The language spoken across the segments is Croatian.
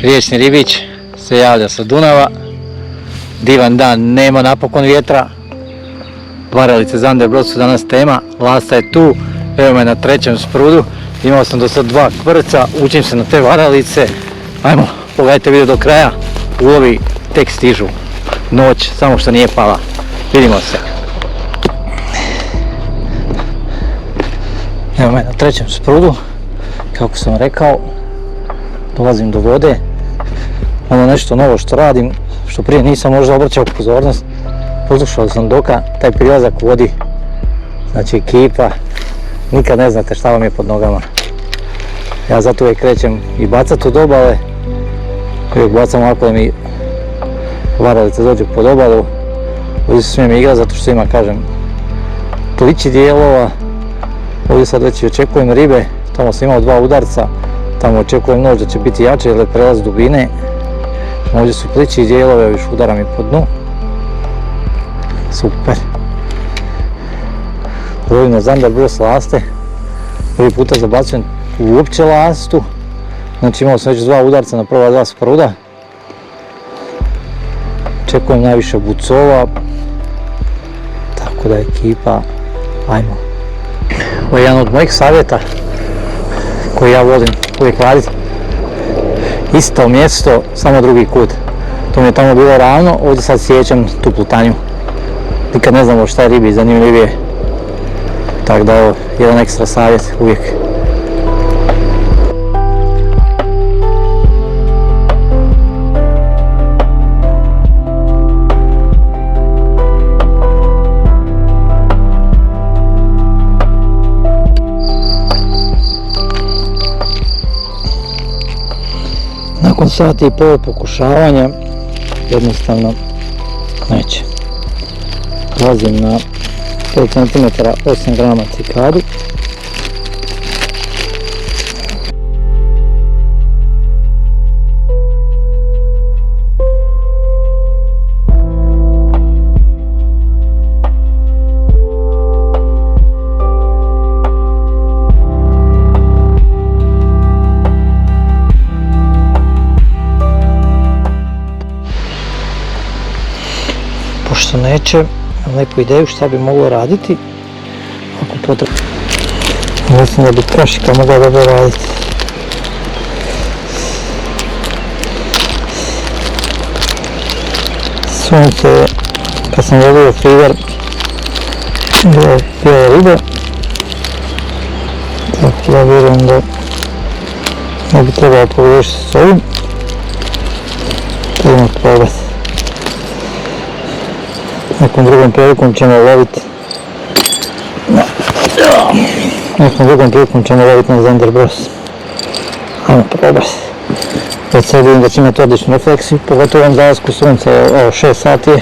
Riječni ribić se javlja sa Dunava. Divan dan, nema napokon vjetra. Varalice za Underbrod su danas tema. Lasta je tu, evo me na trećem sprudu. Imao sam do sad 2 kvrca, učim se na te varalice. Ajmo, pogledajte video do kraja. Ulovi tek stižu. Noć, samo što nije pala. Vidimo se. Evo me na trećem sprudu. Kako sam rekao, dolazim do vode. Ono nešto novo što radim, što prije nisam možda obraćao pozornost. Poslušao sam Doka, taj prilazak vodi, znači ekipa, nikad ne znate šta vam je pod nogama. Ja zato uvijek krećem i bacat od obale, uvijek bacam ovako da mi varalica dođe pod obalu. Ovdje se smijem igrati zato što ima, kažem, plići dijelova. Ovdje sad već i očekujem ribe, tamo sam imao 2 udarca, tamo očekujem noć da će biti jače jer je prelaz dubine. Ovdje su plići dijelove, još udaram i po dnu. Super. Lovim na Underbrod s laste. Prvi puta zabacujem uopće lastu. Znači imao sam već 2 udarca na prva 2 spruda. Čekujem najviše bucova. Tako da ekipa, ajmo. Ovo je jedan od mojih savjeta koji ja volim uvijek raditi. Isto mjesto, samo drugi kut. To mi je tamo bilo ravno, ovdje sad sjećam tu plutanju. Nikad ne znamo šta je ribi zanimljivije. Tako da ovo, jedan ekstra savjet uvijek. Nakon sati i pol pokušavanja, jednostavno neće. Dolazim na 5 cm 8 grama cikadu. Pošto neće, imam neku ideju šta bi moglo raditi ako potrebno. Mislim da bi prašika mogla dobro raditi. Sunce je, kad sam lovio feeder, bilo bijele ribe. Tako da vjerujem da ne bi trebalo pogriješiti s ovim. Idemo probati. Nekom drugom prilikom ćemo loviti na Underbrod. Ajmo probati. Već sad vidim da će imati odličnu refleksiju, pogotovo u ovom zalasku sunca, ovo 6 sati je.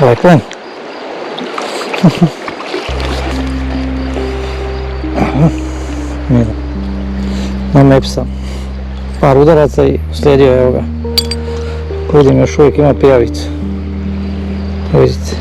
Ovaj klen. Na mepsa. Par udaraca i uslijedio je ovoga. Vidim još uvijek ima pijavicu. Vidite.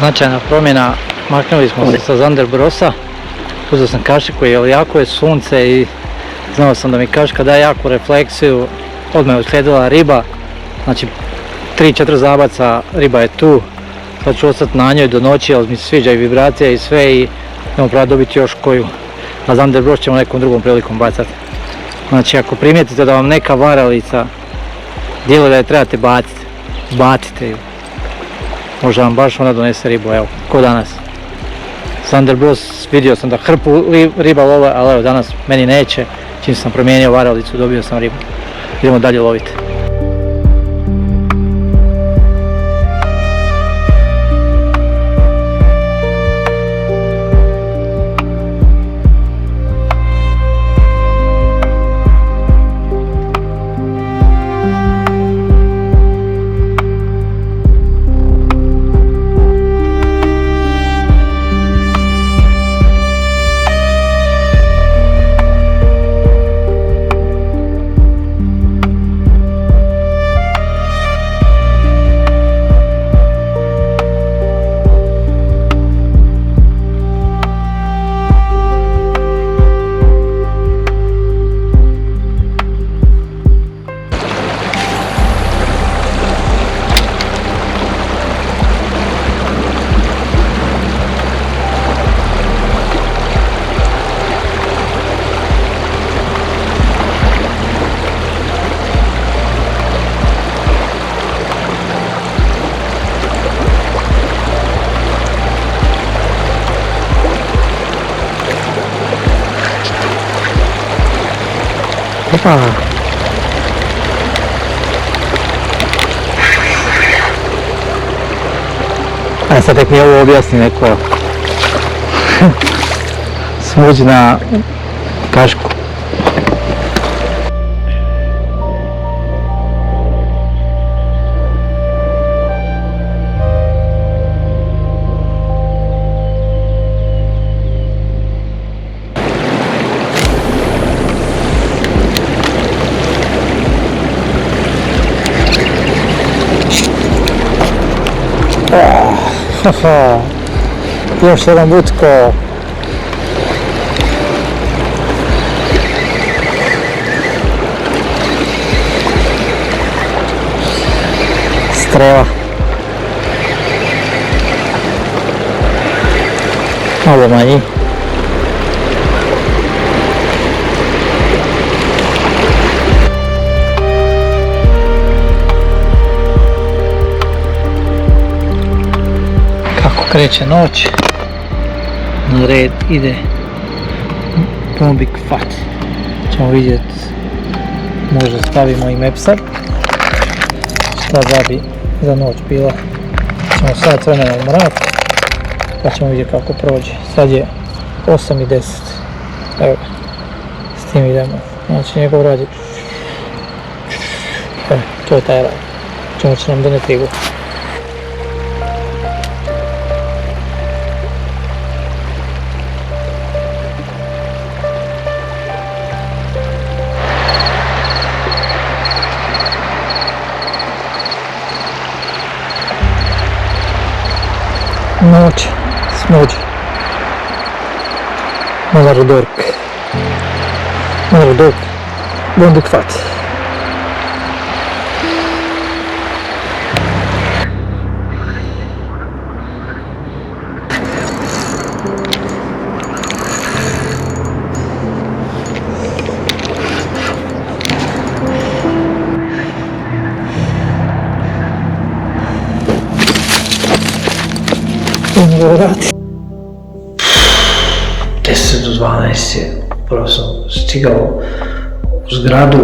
značajna promjena, maknuli smo se sa Zander Brosa, uzeo sam kašiku jer jako je sunce i znao sam da mi kašika daje jaku refleksiju, odmah je uslijedila riba, znači 3-4 zabaca riba je tu, sad ću ostati na njoj do noći jer mi se sviđa i vibracija i sve i idemo pravo dobiti još koju, a Zander Bros ćemo nekom drugom prilikom bacati. Znači ako primijetite da vam neka varalica djeluje da je trebate baciti, bacite ju. Možda vam baš ona donese ribu, evo, ko danas. Zander Bros vidio sam da hrpu riba love, ali evo danas meni neće. Čim sam promijenio varalicu, dobio sam ribu. Idemo dalje loviti. Opa! A sad tek mi ovo objasni neko smuđ na kašku. Još jedan butko. Strela. Malo manji. Kreće noć, na red ide Bombik Fat. Ćemo vidjeti, možda stavimo i Mepsar, šta bi za noć bila. Ćemo sat vremena u mrak, pa ćemo vidjeti kako prođe. Sad je 8:10, evo, s tim idemo. Znači njegov radi, to je taj rad, čemu će nam doneti ribu. Noć, smuđ, Malardork, Bombik Fat. Vrati. 10 do 12 je, upravo sam stigao u zgradu,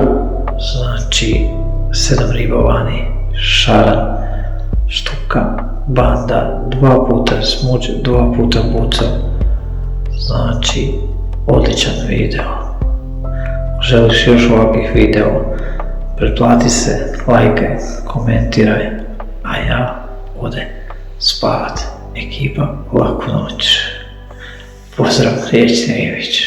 znači 7 riba vani, šaran, štuka, banda, 2 puta smuđ, 2 puta buca, znači odličan video. Ako želiš još ovakvih video, pretplati se, lajkaj, komentiraj, a ja ode spavat. Ekipa, laku noć. Pozdrav, Riječni Rijević.